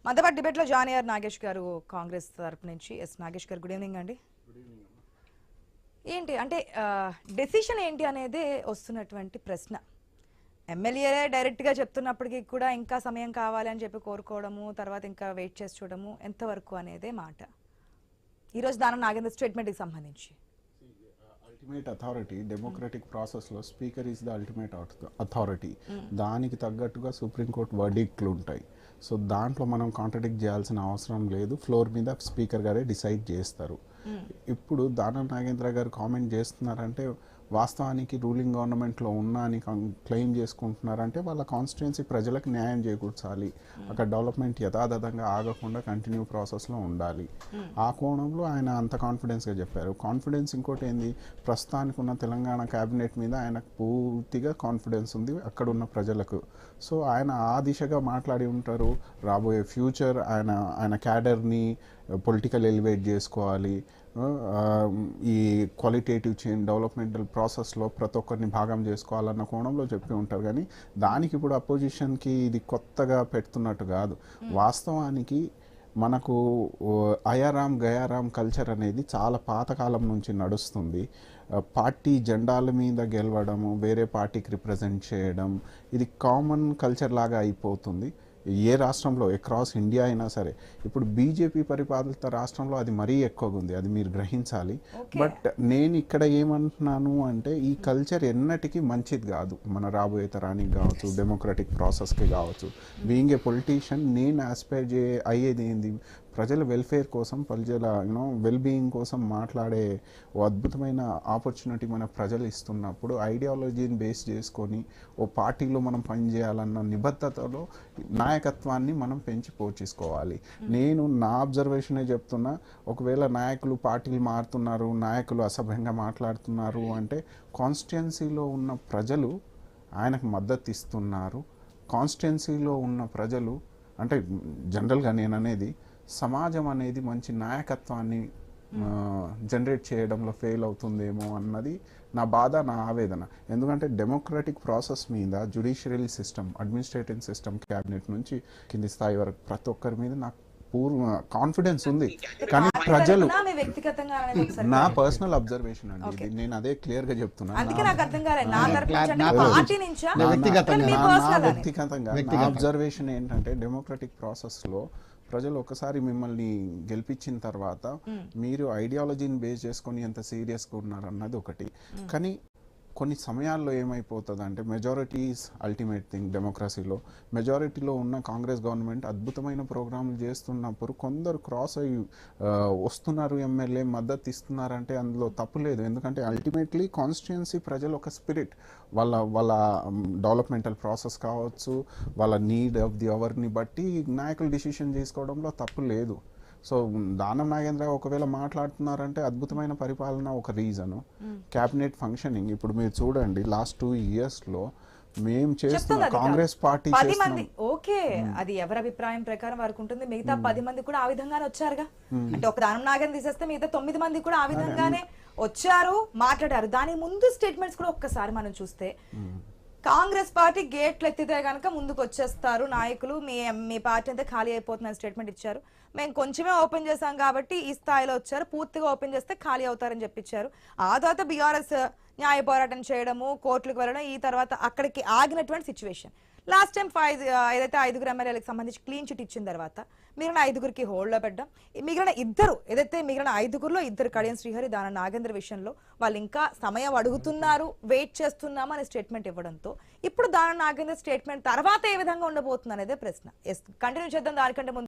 మదబట్ debate లో join అయ్యారు నాగేష్ గారు కాంగ్రెస్ తరపు నుంచి. ఎస్ నాగేష్ గారు, గుడ్ ఈవినింగ్ అండి. ఏంటి అంటే డెసిషన్ ఏంటి అనేది వస్తున్నటువంటి ప్రశ్న. ఎమ్మెల్యే డైరెక్ట్ గా చెప్తున్నప్పటికీ కూడా ఇంకా సమయం కావాలి అని చెప్పి కోరుకోవడము, తర్వాత ఇంకా వెయిట్ చేసి చూడము ఎంతవరకు అనేదే మాట. ఈరోజు దానం నాగేంద్ర స్టేట్మెంట్ కి సంబంధించి అల్టిమేట్ అథారిటీ డెమోక్రటిక్ ప్రాసెస్లో speaker is the ultimate authority. దానికి తగ్గట్టుగా సుప్రీంకోర్టు వర్డిక్ట్లు ఉంటాయి. సో దాంట్లో మనం కాంట్రడిక్ట్ చేయాల్సిన అవసరం లేదు. ఫ్లోర్ మీద స్పీకర్ గారే డిసైడ్ చేస్తారు. ఇప్పుడు దానం నాగేంద్ర గారు కామెంట్ చేస్తున్నారంటే వాస్తవానికి రూలింగ్ గవర్నమెంట్లో ఉన్నా అని క్లెయిమ్ చేసుకుంటున్నారంటే వాళ్ళ కాన్స్టిట్యుయెన్సీ ప్రజలకు న్యాయం చేకూర్చాలి. అక్కడ డెవలప్మెంట్ యథాతథంగా ఆగకుండా కంటిన్యూ ప్రాసెస్లో ఉండాలి. ఆ కోణంలో ఆయన అంత కాన్ఫిడెన్స్గా చెప్పారు. కాన్ఫిడెన్స్ ఇంకోటి ఏంది, ప్రస్తుతానికి ఉన్న తెలంగాణ క్యాబినెట్ మీద ఆయనకు పూర్తిగా కాన్ఫిడెన్స్ ఉంది అక్కడ ఉన్న ప్రజలకు. సో ఆయన ఆ దిశగా మాట్లాడి ఉంటారు. రాబోయే ఫ్యూచర్ ఆయన క్యాడర్ని పొలిటికల్ ఎలివేట్ చేసుకోవాలి, ఈ క్వాలిటేటివ్ చేంజ్ డెవలప్మెంటల్ ప్రాసెస్లో ప్రతి ఒక్కరిని భాగం చేసుకోవాలన్న కోణంలో చెప్పి ఉంటారు. కానీ దానికి ఇప్పుడు అపోజిషన్కి ఇది కొత్తగా పెడుతున్నట్టు కాదు. వాస్తవానికి మనకు అయారాం గయారాం కల్చర్ అనేది చాలా పాతకాలం నుంచి నడుస్తుంది. పార్టీ జెండాల మీద గెలవడము, వేరే పార్టీకి రిప్రజెంట్ చేయడం, ఇది కామన్ కల్చర్ లాగా అయిపోతుంది ఏ రాష్ట్రంలో, అక్రాస్ ఇండియా అయినా సరే. ఇప్పుడు బీజేపీ పరిపాలిత రాష్ట్రంలో అది మరీ ఎక్కువగా ఉంది, అది మీరు గ్రహించాలి. బట్ నేను ఇక్కడ ఏమంటున్నాను అంటే ఈ కల్చర్ ఎన్నటికీ మంచిది కాదు మన రాబోయే తరానికి కావచ్చు, డెమోక్రటిక్ ప్రాసెస్కి కావచ్చు. బీయింగ్ ఏ పొలిటీషియన్ నేను ఆస్పైర్ అయ్యేది ఏంది, ప్రజల వెల్ఫేర్ కోసం, ప్రజల వెల్ బీయింగ్ కోసం మాట్లాడే ఓ అద్భుతమైన ఆపర్చునిటీ మన ప్రజలు ఇస్తున్నప్పుడు ఐడియాలజీని బేస్ చేసుకొని ఓ పార్టీలో మనం పనిచేయాలన్న నిబద్ధతలో నాయకత్వాన్ని మనం పెంచి పోషించుకోవాలి. నేను నా అబ్జర్వేషనే చెప్తున్నా. ఒకవేళ నాయకులు పార్టీలు మారుతున్నారు, నాయకులు అసభ్యంగా మాట్లాడుతున్నారు అంటే కాన్స్టిట్యుయెన్సీలో ఉన్న ప్రజలు ఆయనకు మద్దతు ఇస్తున్నారు. కాన్స్టిట్యుయెన్సీలో ఉన్న ప్రజలు అంటే జనరల్గా నేను అనేది సమాజం అనేది మంచి నాయకత్వాన్ని జనరేట్ చేయడంలో ఫెయిల్ అవుతుందేమో అన్నది నా బాధ, నా ఆవేదన. ఎందుకంటే డెమోక్రటిక్ ప్రాసెస్ మీద judiciary system, administrative system, cabinet నుంచి కింది స్థాయి వరకు ప్రతి ఒక్కరి మీద నాకు పూర్వ కాన్ఫిడెన్స్ ఉంది. కానీ ప్రజలు, నా పర్సనల్ అబ్జర్వేషన్ అండి, నేను అదే క్లియర్ గా చెప్తున్నాను. వ్యక్తిగతంగా నా అబ్జర్వేషన్ ఏంటంటే డెమోక్రటిక్ ప్రాసెస్ లో ప్రజలు ఒకసారి మిమ్మల్ని గెలిపించిన తర్వాత మీరు ఐడియాలజీని బేస్ చేసుకొని ఎంత సీరియస్గా ఉన్నారన్నది ఒకటి. కానీ కొన్ని సమయాల్లో ఏమైపోతుంది అంటే మెజారిటీ ఈజ్ అల్టిమేట్ థింగ్. డెమోక్రసీలో మెజారిటీలో ఉన్న కాంగ్రెస్ గవర్నమెంట్ అద్భుతమైన ప్రోగ్రాంలు చేస్తున్నప్పుడు కొందరు క్రాస్ అయ్యి వస్తున్నారు, ఎమ్మెల్యే మద్దతు ఇస్తున్నారంటే అందులో తప్పు లేదు. ఎందుకంటే అల్టిమేట్లీ కాన్స్టిట్యుయెన్సీ ప్రజలు ఒక స్పిరిట్, వాళ్ళ డెవలప్మెంటల్ ప్రాసెస్ కావచ్చు, వాళ్ళ నీడ్ ఆఫ్ ది అవర్ని బట్టి నాయకులు డిసిషన్ తీసుకోవడంలో తప్పు లేదు. సో దానం నాగేంద్ర ఒకవేళ మాట్లాడుతున్నారంటే అద్భుతమైన పరిపాలన ఒక రీజను. క్యాబినెట్ ఫంక్షనింగ్ ఇప్పుడు మీరు చూడండి, లాస్ట్ 2 yearsలో మేము చేస్తున్న కాంగ్రెస్ పార్టీ ఓకే, అది ఎవరి అభిప్రాయం ప్రకారం వారికి ఉంటుంది. మిగతా 10 మంది కూడా ఆ విధంగానే వచ్చారుగా. అంటే ఒక దానం నాగేంద్ర తీసేస్తే మిగతా 9 మంది కూడా ఆ విధంగానే వచ్చారు, మాట్లాడారు. దాని ముందు స్టేట్మెంట్స్ కూడా ఒక్కసారి మనం చూస్తే కాంగ్రెస్ పార్టీ గేట్లు ఎత్తితే కనుక ముందుకు వచ్చేస్తారు నాయకులు, మీ పార్టీ అంతా ఖాళీ అయిపోతుందని స్టేట్మెంట్ ఇచ్చారు. మేము కొంచెమే ఓపెన్ చేశాం కాబట్టి ఈ స్థాయిలో వచ్చారు, పూర్తిగా ఓపెన్ చేస్తే ఖాళీ అవుతారని చెప్పించారు. ఆ తర్వాత బీఆర్ఎస్ న్యాయ పోరాటం చేయడము, కోర్టులకు వెళ్ళడం, ఈ తర్వాత అక్కడికి ఆగినటువంటి సిచ్యువేషన్. లాస్ట్ టైం ఏదైతే 5 ఎమ్మెల్యేలకు సంబంధించి క్లీన్ చిట్ ఇచ్చిన తర్వాత మిగిలిన 5గురికి హోల్డ్లో పెట్టడం, మిగిలిన 5గురిలో 2 కడియం శ్రీహరి, దానం నాగేంద్ర విషయంలో వాళ్ళు ఇంకా సమయం అడుగుతున్నారు, వెయిట్ చేస్తున్నాము అనే స్టేట్మెంట్ ఇవ్వడంతో ఇప్పుడు దానం నాగేంద్ర స్టేట్మెంట్ తర్వాత ఏ విధంగా ఉండబోతుంది అనేదే ప్రశ్న. కంటిన్యూ చేద్దాం. దానికంటే ముందు